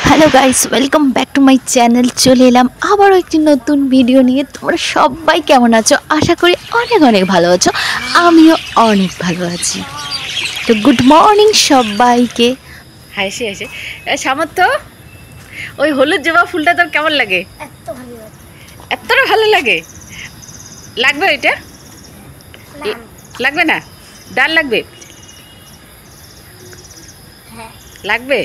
Hello guys, welcome back to my channel. চলে এলাম আবারও একটি নতুন ভিডিও নিয়ে। তোমরা সবাই কেমন আছো? আশা করি অনেক অনেক ভালো আছো। আমিও অনেক ভালো আছি। তো গুড মর্নিং সবাইকে। হাসি হাসি সামর্থ্য, ওই হলুদ জবা ফুলটা তোর কেমন লাগে? এতটা ভালো লাগে? লাগবে এটা? লাগবে না? ডাল লাগবে? লাগবে।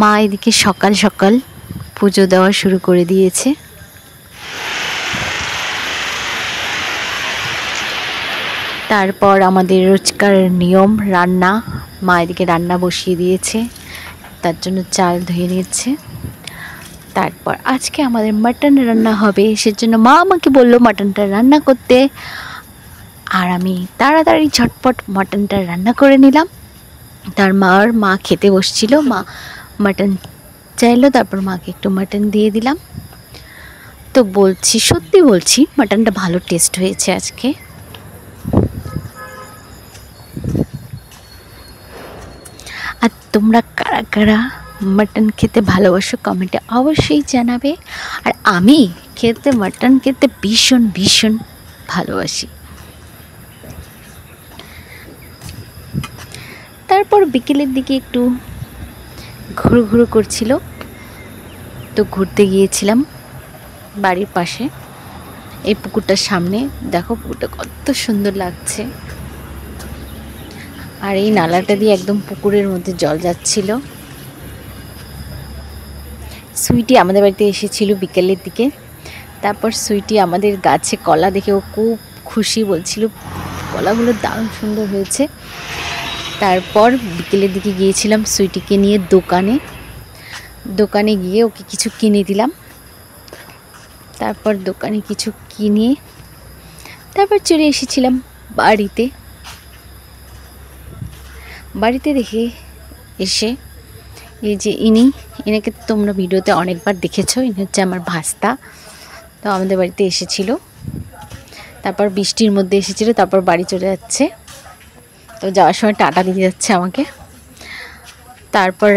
মা এদিকে সকাল সকাল পুজো দেওয়া শুরু করে দিয়েছে। তারপর আমাদের রোজকার নিয়ম রান্না। মা এদিকে রান্না বসিয়ে দিয়েছে, তার জন্য চাল ধুয়ে নিচ্ছে। তারপর আজকে আমাদের মাটন রান্না হবে, সেজন্য মা আমাকে বললো মাটনটা রান্না করতে। আর আমি তাড়াতাড়ি ঝটপট মাটনটা রান্না করে নিলাম। মা খেতে বসছিল, মা মাটন চাইলো, তারপর মাকে একটু মাটন দিয়ে দিলাম। তো সত্যি বলছি মাটনটা ভালো টেস্ট হয়েছে আজকে। আর তোমরা কারা কারা মাটন খেতে ভালোবাসো কমেন্টে অবশ্যই জানাবে। আর আমি মাটন খেতে ভীষণ ভীষণ ভালোবাসি। তারপর বিকেলের দিকে একটু ঘুরু করছিল, তো ঘুরতে গিয়েছিলাম বাড়ির পাশে এই পুকুরটার সামনে। দেখো পুকুরটা কত সুন্দর লাগছে। আর এই নালাটা দিয়ে একদম পুকুরের মধ্যে জল যাচ্ছিল। সুইটি আমাদের বাড়িতে এসেছিল বিকেলের দিকে। তারপর সুইটি আমাদের গাছে কলা দেখে ও খুব খুশি, বলছিল কলাগুলো দারুণ সুন্দর হয়েছে। তারপর বিকেলের দিকে গিয়েছিলাম সুইটিকে নিয়ে দোকানে গিয়ে ওকে কিছু কিনে দিলাম। তারপর দোকানে কিছু কিনে তারপর চলে এসেছিলাম বাড়িতে দেখে এসে এই যে এনাকে তোমরা ভিডিওতে অনেকবার দেখেছো। ইনি হচ্ছে আমার ভাস্তা। তো আমাদের বাড়িতে এসেছিল, তারপর বৃষ্টির মধ্যে এসেছিল, তারপর বাড়ি চলে যাচ্ছে। তো যাওয়ার সময় টাটা দিয়ে যাচ্ছে আমাকে। তারপর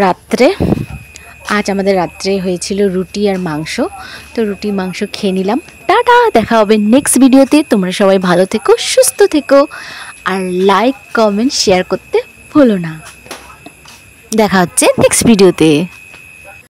আজ আমাদের রাত্রে হয়েছিল রুটি আর মাংস। তো রুটি মাংস খেয়ে নিলাম। টাটা, দেখা হবে নেক্সট ভিডিওতে। তোমরা সবাই ভালো থেকো, সুস্থ থেকো, আর লাইক কমেন্ট শেয়ার করতে ভুলো না। দেখা হচ্ছে নেক্সট ভিডিওতে।